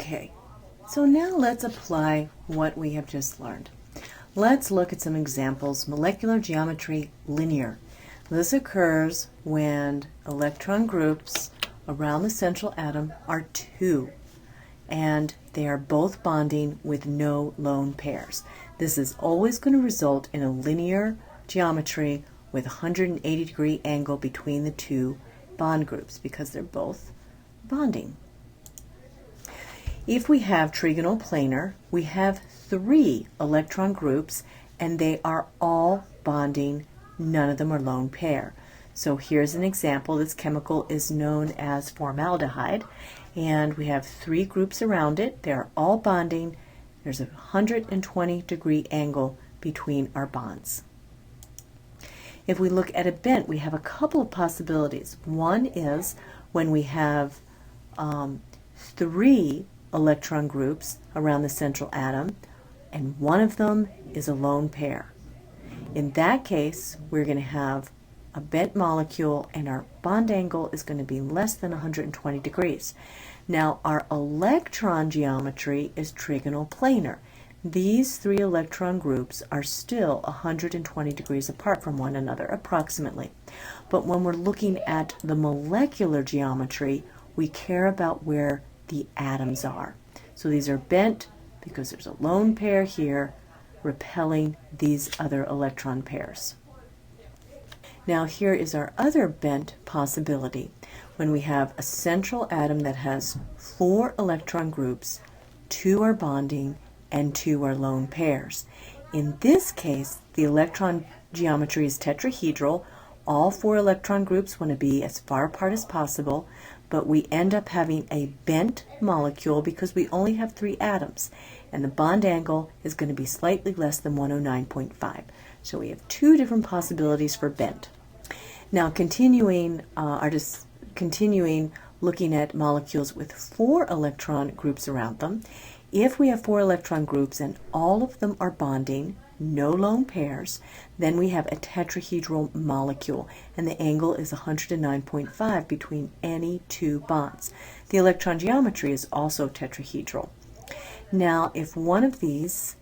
Okay, so now let's apply what we have just learned. Let's look at some examples. Molecular geometry, linear. This occurs when electron groups around the central atom are 2, and they are both bonding with no lone pairs. This is always going to result in a linear geometry with a 180-degree angle between the two bond groups because they're both bonding. If we have trigonal planar, we have 3 electron groups and they are all bonding. None of them are lone pair. So here's an example. This chemical is known as formaldehyde, and we have 3 groups around it. They're all bonding. There's a 120-degree angle between our bonds. If we look at a bent, we have a couple of possibilities. One is when we have 3 electron groups around the central atom, and one of them is a lone pair. In that case, we're going to have a bent molecule, and our bond angle is going to be less than 120 degrees. Now, our electron geometry is trigonal planar. These 3 electron groups are still 120 degrees apart from one another, approximately. But when we're looking at the molecular geometry, we care about where the atoms are. So these are bent because there's a lone pair here repelling these other electron pairs. Now here is our other bent possibility. When we have a central atom that has 4 electron groups, 2 are bonding and 2 are lone pairs. In this case, the electron geometry is tetrahedral. All 4 electron groups want to be as far apart as possible, but we end up having a bent molecule because we only have 3 atoms, and the bond angle is going to be slightly less than 109.5. So we have 2 different possibilities for bent. Now continuing looking at molecules with 4 electron groups around them, if we have 4 electron groups and all of them are bonding, no lone pairs, then we have a tetrahedral molecule, and the angle is 109.5 between any 2 bonds. The electron geometry is also tetrahedral. Now, if one of these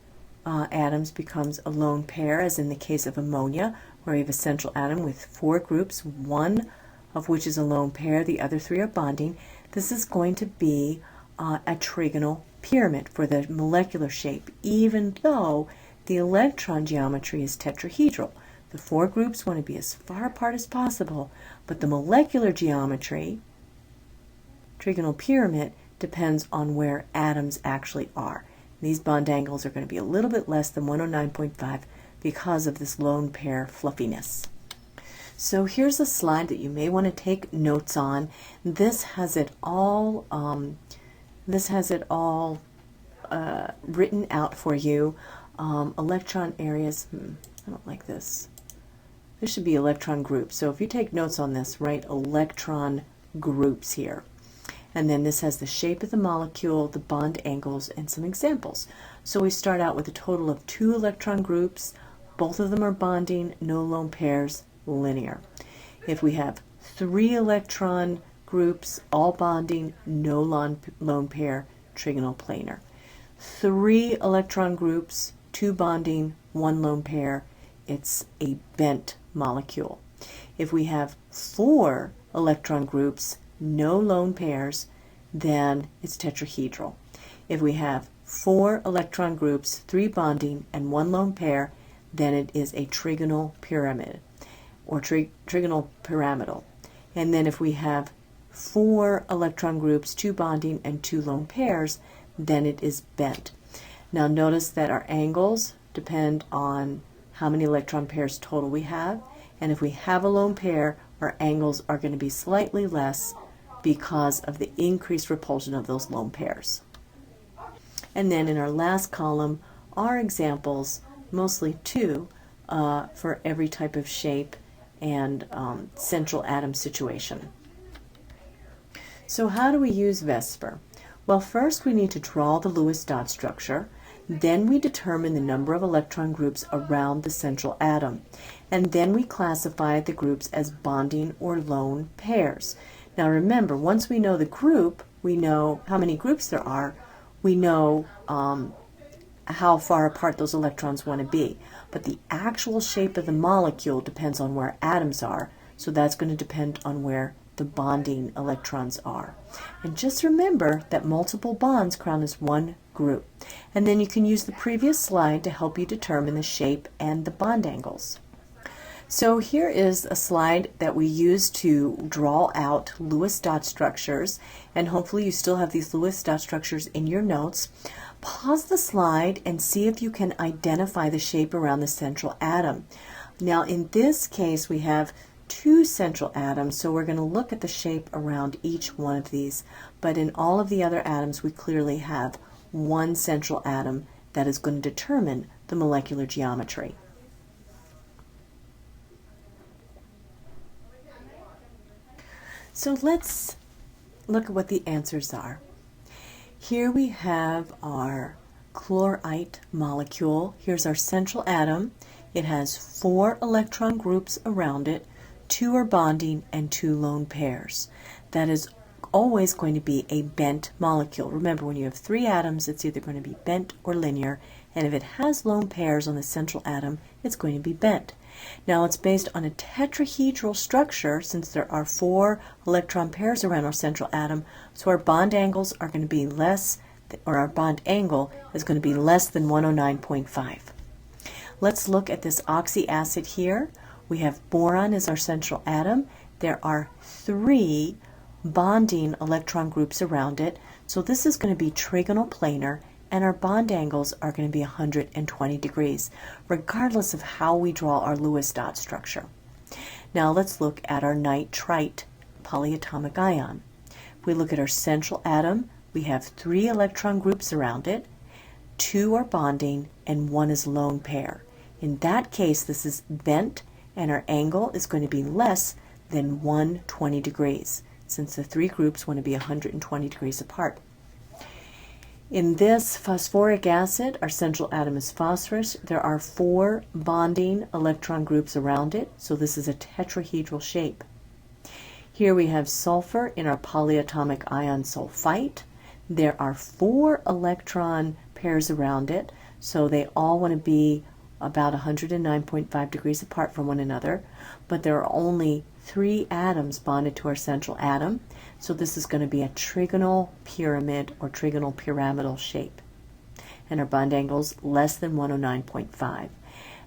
atoms becomes a lone pair, as in the case of ammonia, where we have a central atom with 4 groups, one of which is a lone pair, the other 3 are bonding, this is going to be a trigonal pyramid for the molecular shape, even though the electron geometry is tetrahedral. The 4 groups want to be as far apart as possible, but the molecular geometry, trigonal pyramid, depends on where atoms actually are. These bond angles are going to be a little bit less than 109.5 because of this lone pair fluffiness. So here's a slide that you may want to take notes on. This has it all written out for you. Electron areas, I don't like this. This should be electron groups. So if you take notes on this, write electron groups here. And then this has the shape of the molecule, the bond angles, and some examples. So we start out with a total of 2 electron groups. Both of them are bonding, no lone pairs, linear. If we have 3 electron groups, all bonding, no lone pair, trigonal planar. 3 electron groups, 2 bonding, 1 lone pair, it's a bent molecule. If we have 4 electron groups, no lone pairs, then it's tetrahedral. If we have 4 electron groups, 3 bonding, and 1 lone pair, then it is a trigonal pyramid, or trigonal pyramidal. And then if we have 4 electron groups, 2 bonding, and 2 lone pairs, then it is bent. Now notice that our angles depend on how many electron pairs total we have, and if we have a lone pair, our angles are going to be slightly less because of the increased repulsion of those lone pairs. And then in our last column are examples, mostly 2, for every type of shape and central atom situation. So how do we use Vsper? Well, first we need to draw the Lewis dot structure. Then we determine the number of electron groups around the central atom. And then we classify the groups as bonding or lone pairs. Now remember, once we know the group, we know how many groups there are, we know how far apart those electrons want to be. But the actual shape of the molecule depends on where atoms are, so that's going to depend on where the bonding electrons are. And just remember that multiple bonds count as one group. And then you can use the previous slide to help you determine the shape and the bond angles. So here is a slide that we use to draw out Lewis dot structures, and hopefully you still have these Lewis dot structures in your notes. Pause the slide and see if you can identify the shape around the central atom. Now in this case we have two central atoms, so we're going to look at the shape around each one of these. But in all of the other atoms we clearly have one central atom that is going to determine the molecular geometry. So let's look at what the answers are. Here we have our chlorite molecule. Here's our central atom. It has 4 electron groups around it, 2 are bonding and 2 lone pairs. That is always going to be a bent molecule. Remember, when you have 3 atoms, it's either going to be bent or linear, and if it has lone pairs on the central atom, it's going to be bent. Now it's based on a tetrahedral structure, since there are 4 electron pairs around our central atom, so our bond angles are going to be less, or our bond angle is going to be less than 109.5. Let's look at this oxy acid here. We have boron as our central atom. There are 3 bonding electron groups around it, so this is going to be trigonal planar, and our bond angles are going to be 120 degrees, regardless of how we draw our Lewis dot structure. Now let's look at our nitrite polyatomic ion. If we look at our central atom, we have 3 electron groups around it, 2 are bonding, and 1 is lone pair. In that case, this is bent, and our angle is going to be less than 120 degrees, since the 3 groups want to be 120 degrees apart. In this phosphoric acid, our central atom is phosphorus. There are 4 bonding electron groups around it, so this is a tetrahedral shape. Here we have sulfur in our polyatomic ion sulfite. There are 4 electron pairs around it, so they all want to be about 109.5 degrees apart from one another, but there are only 3 atoms bonded to our central atom, so this is going to be a trigonal pyramid or trigonal pyramidal shape, and our bond angles less than 109.5.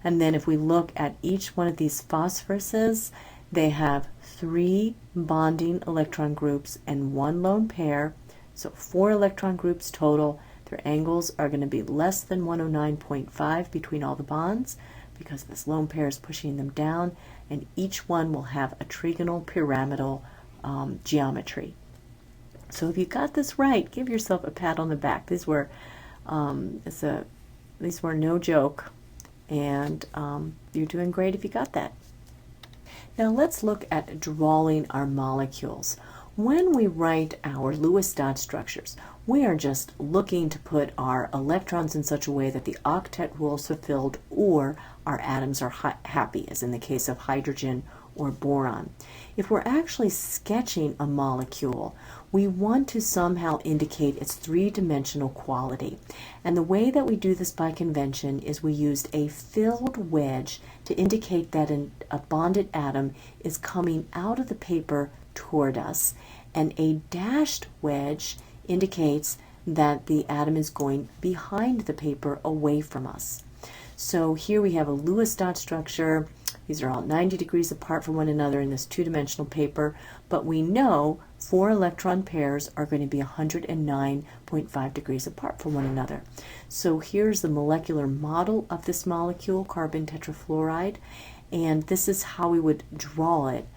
And then if we look at each one of these phosphoruses, they have 3 bonding electron groups and 1 lone pair, so 4 electron groups total. Their angles are going to be less than 109.5 between all the bonds, because this lone pair is pushing them down, and each one will have a trigonal pyramidal geometry. So if you got this right, give yourself a pat on the back. These were no joke, and you're doing great if you got that. Now let's look at drawing our molecules. When we write our Lewis dot structures, we are just looking to put our electrons in such a way that the octet rule is fulfilled, or our atoms are happy, as in the case of hydrogen or boron. If we're actually sketching a molecule, we want to somehow indicate its 3-dimensional quality. And the way that we do this by convention is we used a filled wedge to indicate that a bonded atom is coming out of the paper toward us, and a dashed wedge indicates that the atom is going behind the paper away from us. So here we have a Lewis dot structure. These are all 90 degrees apart from one another in this 2-dimensional paper, but we know 4 electron pairs are going to be 109.5 degrees apart from one another. So here's the molecular model of this molecule, carbon tetrafluoride, and this is how we would draw it.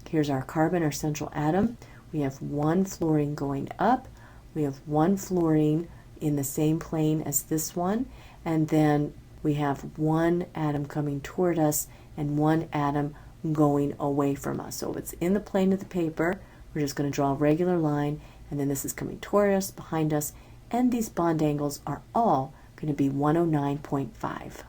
Here's our carbon, our central atom. We have 1 fluorine going up. We have 1 fluorine in the same plane as this one, and then we have 1 atom coming toward us and 1 atom going away from us. So if it's in the plane of the paper, we're just going to draw a regular line, and then this is coming toward us, behind us, and these bond angles are all going to be 109.5.